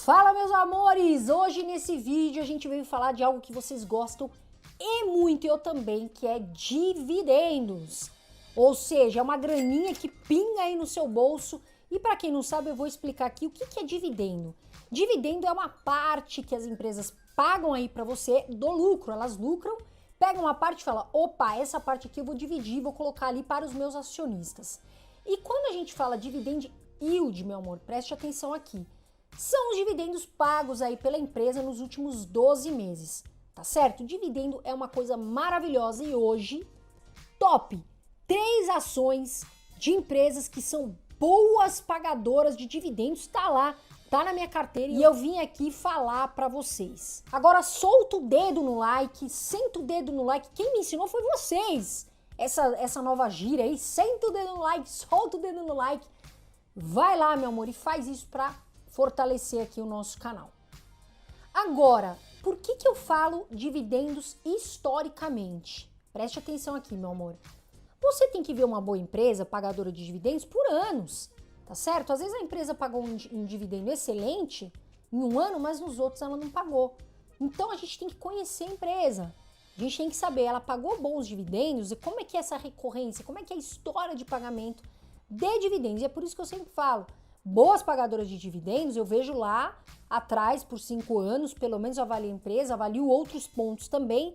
Fala, meus amores! Hoje nesse vídeo a gente veio falar de algo que vocês gostam e muito, eu também, que é dividendos. Ou seja, é uma graninha que pinga aí no seu bolso. E para quem não sabe, eu vou explicar aqui o que é dividendo. Dividendo é uma parte que as empresas pagam aí para você do lucro. Elas lucram, pegam uma parte e falam, opa, essa parte aqui eu vou dividir, vou colocar ali para os meus acionistas. E quando a gente fala dividend yield, meu amor, preste atenção aqui. São os dividendos pagos aí pela empresa nos últimos 12 meses, tá certo? Dividendo é uma coisa maravilhosa e hoje, top 3 ações de empresas que são boas pagadoras de dividendos, tá lá, tá na minha carteira e eu vim aqui falar pra vocês. Agora solta o dedo no like, senta o dedo no like, quem me ensinou foi vocês. Essa nova gíria aí, senta o dedo no like, solta o dedo no like, vai lá, meu amor, e faz isso pra fortalecer aqui o nosso canal. Agora, por que eu falo dividendos historicamente? Preste atenção aqui, meu amor. Você tem que ver uma boa empresa pagadora de dividendos por anos, tá certo? Às vezes a empresa pagou um dividendo excelente em um ano, mas nos outros ela não pagou. Então a gente tem que conhecer a empresa. A gente tem que saber, ela pagou bons dividendos e como é que é essa recorrência, como é que é a história de pagamento de dividendos. E é por isso que eu sempre falo, boas pagadoras de dividendos, eu vejo lá atrás por 5 anos, pelo menos eu avalio a empresa, avalio outros pontos também.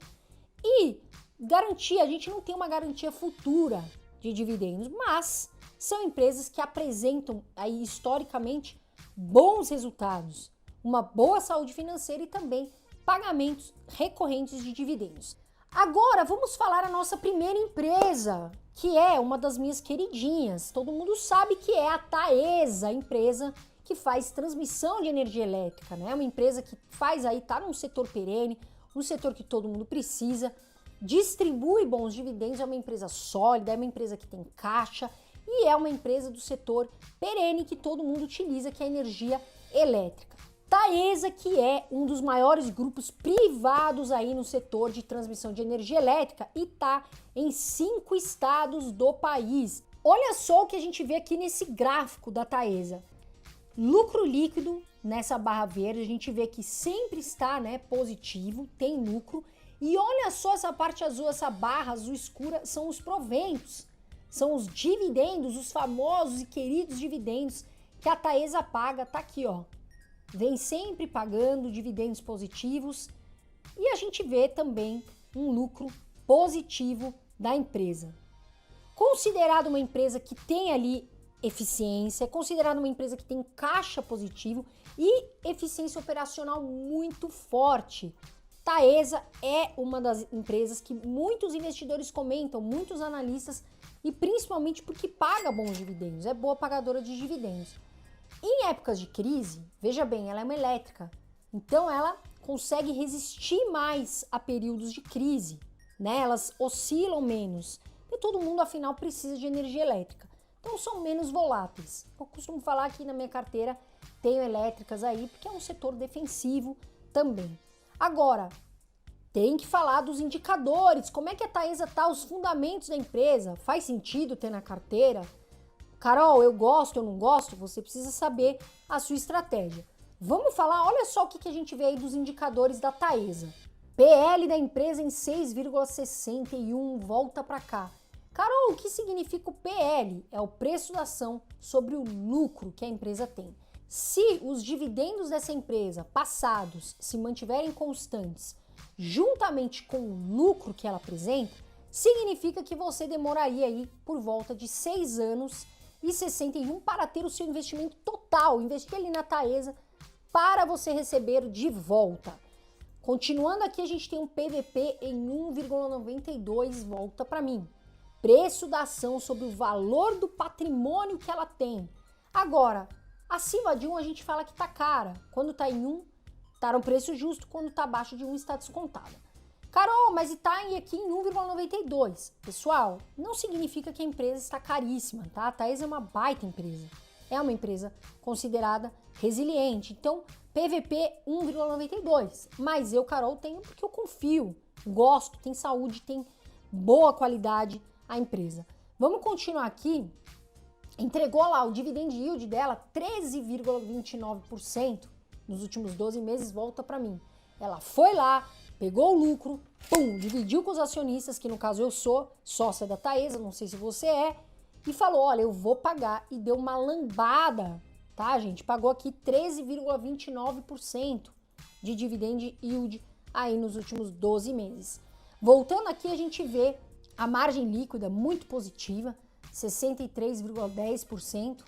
E garantia, a gente não tem uma garantia futura de dividendos, mas são empresas que apresentam aí historicamente bons resultados, uma boa saúde financeira e também pagamentos recorrentes de dividendos. Agora vamos falar a nossa primeira empresa, que é uma das minhas queridinhas. Todo mundo sabe que é a Taesa, a empresa que faz transmissão de energia elétrica, né? Uma empresa que faz aí, tá num setor perene, um setor que todo mundo precisa, distribui bons dividendos, é uma empresa sólida, é uma empresa que tem caixa e é uma empresa do setor perene que todo mundo utiliza, que é a energia elétrica. Taesa, que é um dos maiores grupos privados aí no setor de transmissão de energia elétrica e tá em 5 estados do país. Olha só o que a gente vê aqui nesse gráfico da Taesa. Lucro líquido nessa barra verde, a gente vê que sempre está, né, positivo, tem lucro. E olha só essa parte azul, essa barra azul escura, são os proventos, são os dividendos, os famosos e queridos dividendos que a Taesa paga, tá aqui, ó. Vem sempre pagando dividendos positivos e a gente vê também um lucro positivo da empresa. Considerado uma empresa que tem ali eficiência, considerado uma empresa que tem caixa positivo e eficiência operacional muito forte. Taesa é uma das empresas que muitos investidores comentam, muitos analistas, e principalmente porque paga bons dividendos, é boa pagadora de dividendos. Em épocas de crise, veja bem, ela é uma elétrica, então ela consegue resistir mais a períodos de crise, né? Elas oscilam menos, e todo mundo afinal precisa de energia elétrica, então são menos voláteis. Eu costumo falar que na minha carteira tenho elétricas aí, porque é um setor defensivo também. Agora, tem que falar dos indicadores, como é que a Taesa tá, os fundamentos da empresa, faz sentido ter na carteira? Carol, eu gosto, eu não gosto? Você precisa saber a sua estratégia. Vamos falar, olha só o que a gente vê aí dos indicadores da Taesa. PL da empresa em 6,61, volta para cá. Carol, o que significa o PL? É o preço da ação sobre o lucro que a empresa tem. Se os dividendos dessa empresa passados se mantiverem constantes, juntamente com o lucro que ela apresenta, significa que você demoraria aí por volta de 6 anos e 61 para ter o seu investimento total, investir ali na Taesa para você receber de volta. Continuando aqui, a gente tem um PVP em 1,92, volta para mim. Preço da ação sobre o valor do patrimônio que ela tem. Agora, acima de 1 a gente fala que tá cara. Quando tá em 1, tá no preço justo, quando tá abaixo de 1 está descontada. Carol, mas está aqui em 1,92. Pessoal, não significa que a empresa está caríssima, tá? A Taesa é uma baita empresa. É uma empresa considerada resiliente. Então, PVP 1,92. Mas eu, Carol, tenho porque eu confio, gosto, tem saúde, tem boa qualidade a empresa. Vamos continuar aqui. Entregou lá o dividend yield dela 13,29%. nos últimos 12 meses, volta para mim. Ela foi lá, pegou o lucro, pum, dividiu com os acionistas, que no caso eu sou sócia da Taesa, não sei se você é, e falou, olha, eu vou pagar, e deu uma lambada, tá, gente? Pagou aqui 13,29% de dividend yield aí nos últimos 12 meses. Voltando aqui, a gente vê a margem líquida muito positiva, 63,10%.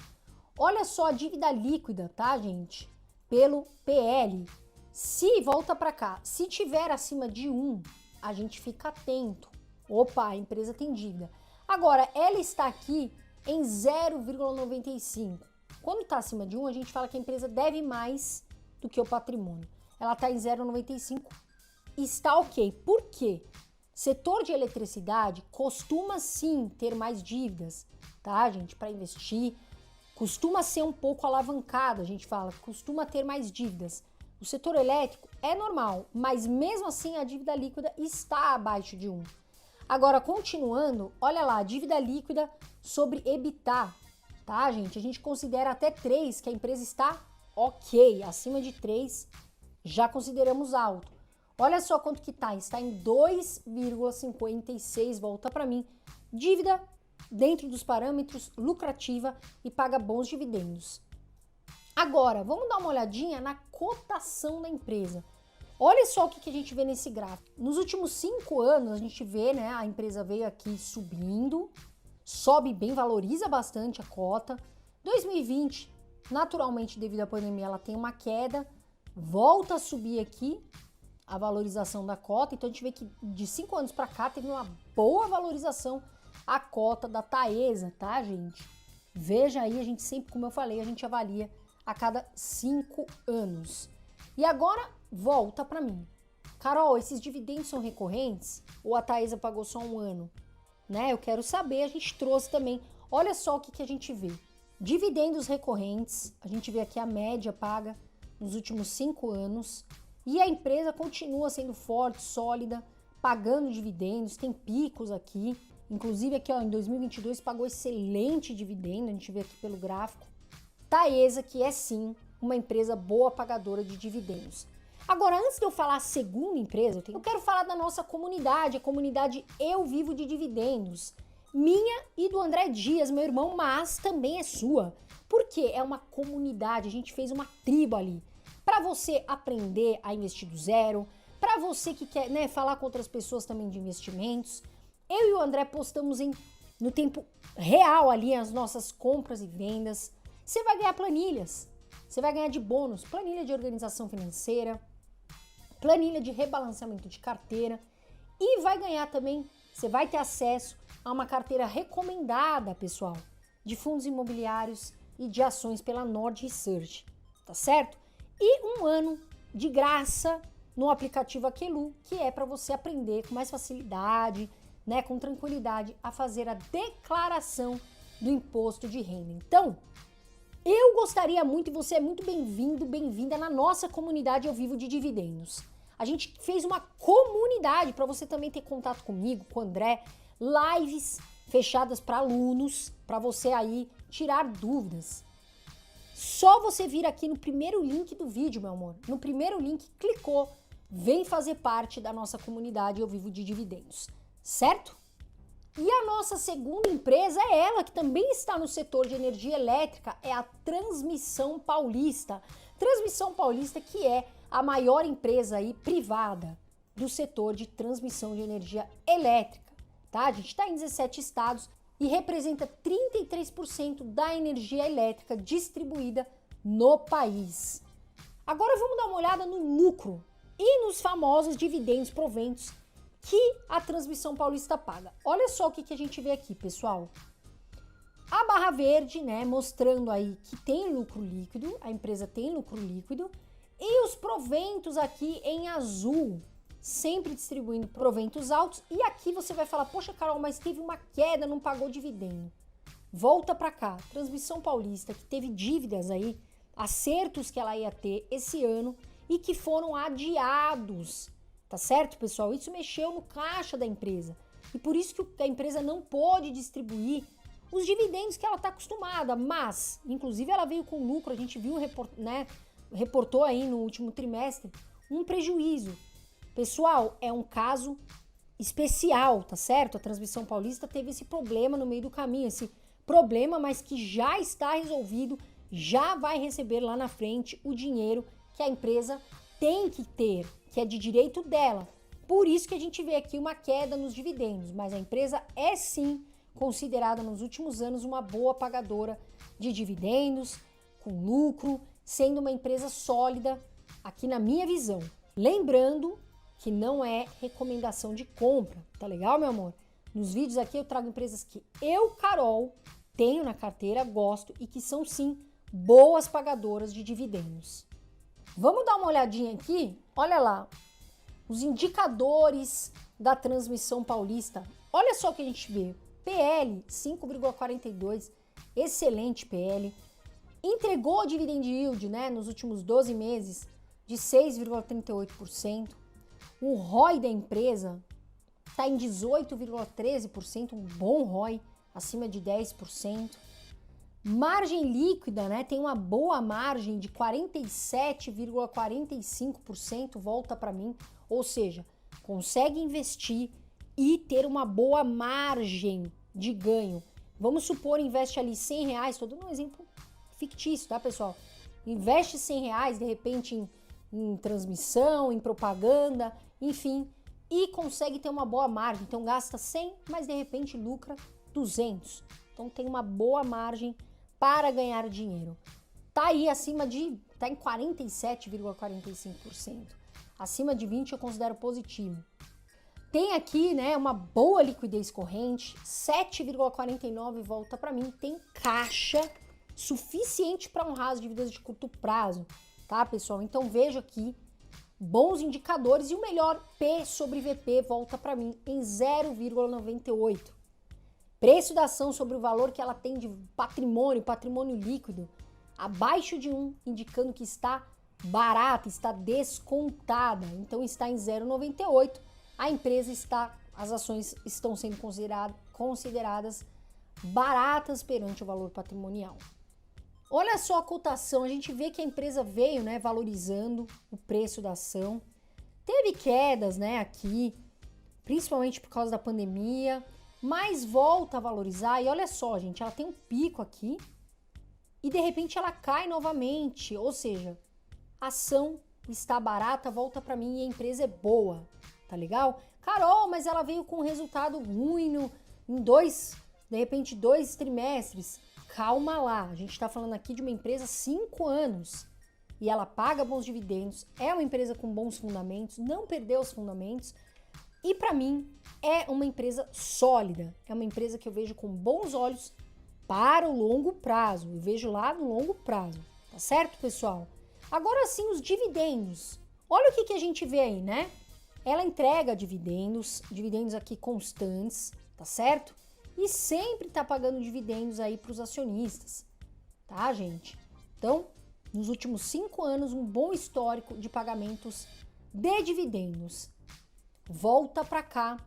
Olha só a dívida líquida, tá, gente? Pelo PL. Se, volta para cá, se tiver acima de 1, a gente fica atento. Opa, a empresa tem dívida. Agora, ela está aqui em 0,95. Quando está acima de 1, a gente fala que a empresa deve mais do que o patrimônio. Ela está em 0,95, está ok. Por quê? Setor de eletricidade costuma sim ter mais dívidas, tá, gente, para investir. Costuma ser um pouco alavancado, a gente fala, costuma ter mais dívidas. O setor elétrico é normal, mas mesmo assim a dívida líquida está abaixo de 1. Agora, continuando, olha lá, a dívida líquida sobre EBITDA, tá, gente? A gente considera até 3, que a empresa está ok, acima de 3 já consideramos alto. Olha só quanto que tá, está em 2,56, volta para mim. Dívida dentro dos parâmetros, lucrativa e paga bons dividendos. Agora, vamos dar uma olhadinha na cotação da empresa. Olha só o que a gente vê nesse gráfico. Nos últimos 5 anos, a gente vê, né, a empresa veio aqui subindo, sobe bem, valoriza bastante a cota. 2020, naturalmente, devido à pandemia, ela tem uma queda, volta a subir aqui a valorização da cota. Então, a gente vê que de 5 anos para cá teve uma boa valorização a cota da Taesa, tá, gente? Veja aí, a gente sempre, como eu falei, a gente avalia a cada 5 anos. E agora, volta para mim. Carol, esses dividendos são recorrentes? Ou a Taesa pagou só 1 ano? Né? Eu quero saber, a gente trouxe também. Olha só o que a gente vê. Dividendos recorrentes, a gente vê aqui a média paga nos últimos 5 anos. E a empresa continua sendo forte, sólida, pagando dividendos, tem picos aqui. Inclusive aqui, ó, em 2022 pagou excelente dividendo, a gente vê aqui pelo gráfico. Taesa, que é sim uma empresa boa pagadora de dividendos. Agora, antes de eu falar a segunda empresa, eu quero falar da nossa comunidade, a comunidade Eu Vivo de Dividendos. Minha e do André Dias, meu irmão, mas também é sua. Porque é uma comunidade, a gente fez uma tribo ali. Para você aprender a investir do zero, para você que quer, né, falar com outras pessoas também de investimentos. Eu e o André postamos no tempo real ali as nossas compras e vendas. Você vai ganhar planilhas, você vai ganhar de bônus, planilha de organização financeira, planilha de rebalanceamento de carteira e vai ganhar também, você vai ter acesso a uma carteira recomendada, pessoal, de fundos imobiliários e de ações pela Nord Research, tá certo? E 1 ano de graça no aplicativo Aquelu, que é para você aprender com mais facilidade, né, com tranquilidade, a fazer a declaração do imposto de renda. Então, eu gostaria muito, e você é muito bem-vindo, bem-vinda na nossa comunidade Eu Vivo de Dividendos. A gente fez uma comunidade para você também ter contato comigo, com o André, lives fechadas para alunos, para você aí tirar dúvidas. Só você vir aqui no primeiro link do vídeo, meu amor. No primeiro link, clicou, vem fazer parte da nossa comunidade Eu Vivo de Dividendos. Certo? E a nossa segunda empresa é ela, que também está no setor de energia elétrica, é a Transmissão Paulista. Transmissão Paulista, que é a maior empresa aí privada do setor de transmissão de energia elétrica, tá? A gente está em 17 estados e representa 33% da energia elétrica distribuída no país. Agora vamos dar uma olhada no lucro e nos famosos dividendos, proventos que a Transmissão Paulista paga. Olha só o que a gente vê aqui, pessoal. A barra verde, né, mostrando aí que tem lucro líquido, a empresa tem lucro líquido, e os proventos aqui em azul, sempre distribuindo proventos altos. E aqui você vai falar, poxa, Carol, mas teve uma queda, não pagou dividendo. Volta para cá, Transmissão Paulista, que teve dívidas aí, acertos que ela ia ter esse ano e que foram adiados. Tá certo, pessoal? Isso mexeu no caixa da empresa. E por isso que a empresa não pôde distribuir os dividendos que ela está acostumada. Mas, inclusive, ela veio com lucro. A gente viu, né, reportou aí no último trimestre um prejuízo. Pessoal, é um caso especial, tá certo? A Transmissão Paulista teve esse problema no meio do caminho, esse problema, mas que já está resolvido, já vai receber lá na frente o dinheiro que a empresa tem que ter, que é de direito dela. Por isso que a gente vê aqui uma queda nos dividendos, mas a empresa é sim considerada nos últimos anos uma boa pagadora de dividendos, com lucro, sendo uma empresa sólida aqui na minha visão. Lembrando que não é recomendação de compra, tá legal, meu amor? Nos vídeos aqui eu trago empresas que eu, Carol, tenho na carteira, gosto e que são sim boas pagadoras de dividendos. Vamos dar uma olhadinha aqui? Olha lá, os indicadores da Transmissão Paulista. Olha só o que a gente vê. PL 5,42, excelente PL. Entregou dividend yield, né, nos últimos 12 meses de 6,38%. O ROI da empresa está em 18,13%, um bom ROI, acima de 10%. Margem líquida, né, tem uma boa margem de 47,45%, volta para mim, ou seja, consegue investir e ter uma boa margem de ganho. Vamos supor, investe ali R$100, estou dando um exemplo fictício, tá, pessoal? Investe R$100, de repente, em transmissão, em propaganda, enfim, e consegue ter uma boa margem. Então, gasta 100, mas de repente lucra 200. Então, tem uma boa margem para ganhar dinheiro. Tá aí tá em 47,45%. Acima de 20 eu considero positivo. Tem aqui, né, uma boa liquidez corrente, 7,49 volta para mim, tem caixa suficiente para honrar as dívidas de curto prazo, tá, pessoal? Então vejo aqui bons indicadores e o melhor P sobre VP volta para mim em 0,98. Preço da ação sobre o valor que ela tem de patrimônio líquido, abaixo de 1, indicando que está barata, está descontada. Então está em 0,98. A empresa as ações estão sendo consideradas baratas perante o valor patrimonial. Olha só a cotação, a gente vê que a empresa veio, né, valorizando o preço da ação. Teve quedas, né, aqui, principalmente por causa da pandemia, mas volta a valorizar. E olha só, gente, ela tem um pico aqui e de repente ela cai novamente, ou seja, a ação está barata, volta para mim e a empresa é boa, tá legal? Carol, mas ela veio com um resultado ruim em de repente, 2 trimestres. Calma lá, a gente está falando aqui de uma empresa há 5 anos e ela paga bons dividendos, é uma empresa com bons fundamentos, não perdeu os fundamentos e para mim é uma empresa sólida, é uma empresa que eu vejo com bons olhos para o longo prazo, eu vejo lá no longo prazo, tá certo, pessoal? Agora sim, os dividendos, olha o que a gente vê aí, né? Ela entrega dividendos aqui constantes, tá certo? E sempre tá pagando dividendos aí para os acionistas, tá, gente? Então, nos últimos 5 anos, um bom histórico de pagamentos de dividendos. Volta para cá.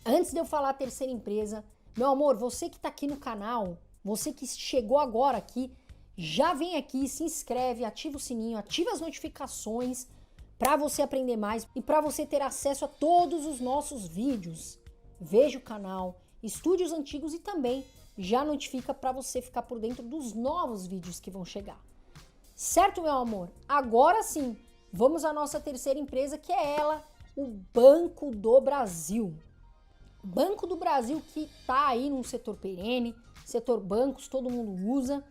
Antes de eu falar a terceira empresa, meu amor, você que tá aqui no canal, você que chegou agora aqui, já vem aqui, se inscreve, ativa o sininho, ativa as notificações para você aprender mais e para você ter acesso a todos os nossos vídeos. Veja o canal, estude os antigos e também já notifica para você ficar por dentro dos novos vídeos que vão chegar. Certo, meu amor? Agora sim, vamos à nossa terceira empresa, que é ela, o Banco do Brasil. Banco do Brasil que tá aí num setor perene, setor bancos, todo mundo usa,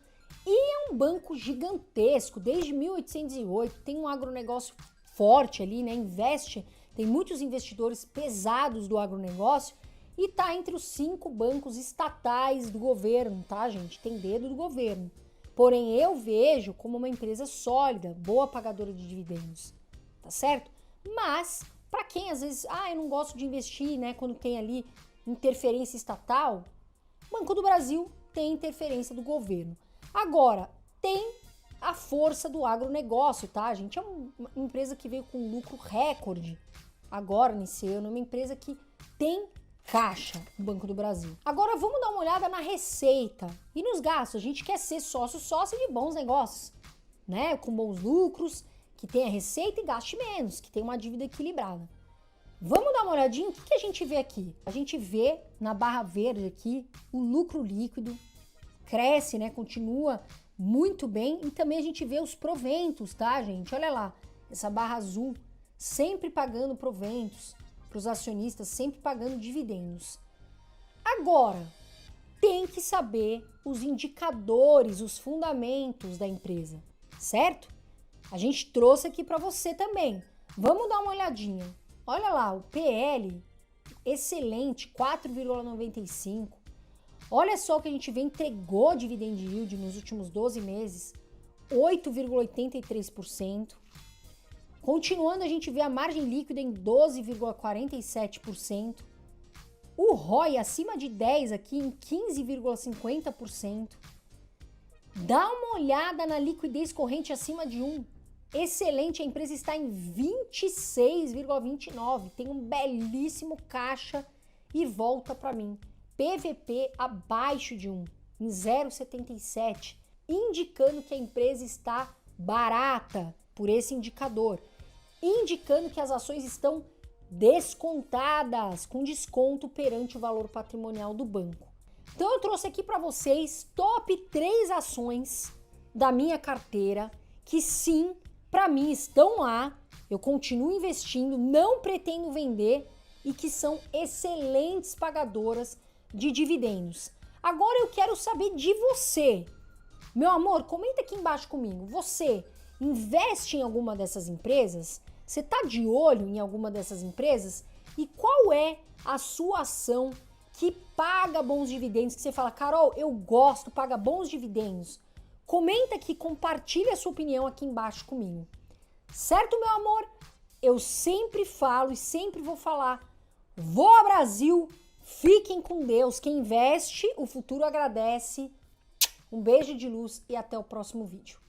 e é um banco gigantesco, desde 1808, tem um agronegócio forte ali, né? Investe, tem muitos investidores pesados do agronegócio, e tá entre os 5 bancos estatais do governo, tá, gente? Tem dedo do governo. Porém, eu vejo como uma empresa sólida, boa pagadora de dividendos, tá certo? Mas, para quem às vezes, eu não gosto de investir, né, quando tem ali interferência estatal, Banco do Brasil tem interferência do governo. Agora, tem a força do agronegócio, tá, gente? É uma empresa que veio com lucro recorde agora nesse ano, uma empresa que tem caixa no Banco do Brasil. Agora vamos dar uma olhada na receita e nos gastos. A gente quer ser sócio de bons negócios. né? Com bons lucros, que tenha receita e gaste menos, que tenha uma dívida equilibrada. Vamos dar uma olhadinha, o que a gente vê aqui? A gente vê na barra verde aqui o lucro líquido, cresce, né? Continua muito bem, e também a gente vê os proventos, tá, gente? Olha lá, essa barra azul, sempre pagando proventos para os acionistas, sempre pagando dividendos. Agora, tem que saber os indicadores, os fundamentos da empresa, certo? A gente trouxe aqui para você também. Vamos dar uma olhadinha. Olha lá, o PL, excelente, 4,95. Olha só o que a gente vê, entregou dividend yield nos últimos 12 meses, 8,83%. Continuando, a gente vê a margem líquida em 12,47%. O ROI acima de 10 aqui em 15,50%. Dá uma olhada na liquidez corrente acima de 1. Excelente, a empresa está em 26,29. Tem um belíssimo caixa e volta para mim. PVP abaixo de 1, em 0,77, indicando que a empresa está barata por esse indicador, indicando que as ações estão descontadas, com desconto perante o valor patrimonial do banco. Então eu trouxe aqui para vocês top 3 ações da minha carteira que sim, para mim estão lá, eu continuo investindo, não pretendo vender e que são excelentes pagadoras de dividendos. Agora eu quero saber de você. Meu amor, comenta aqui embaixo comigo. Você investe em alguma dessas empresas? Você tá de olho em alguma dessas empresas? E qual é a sua ação que paga bons dividendos? Que você fala, Carol, eu gosto, paga bons dividendos. Comenta aqui, compartilha a sua opinião aqui embaixo comigo. Certo, meu amor? Eu sempre falo e sempre vou falar. Voa Brasil! Fiquem com Deus. Quem investe, o futuro agradece. Um beijo de luz e até o próximo vídeo.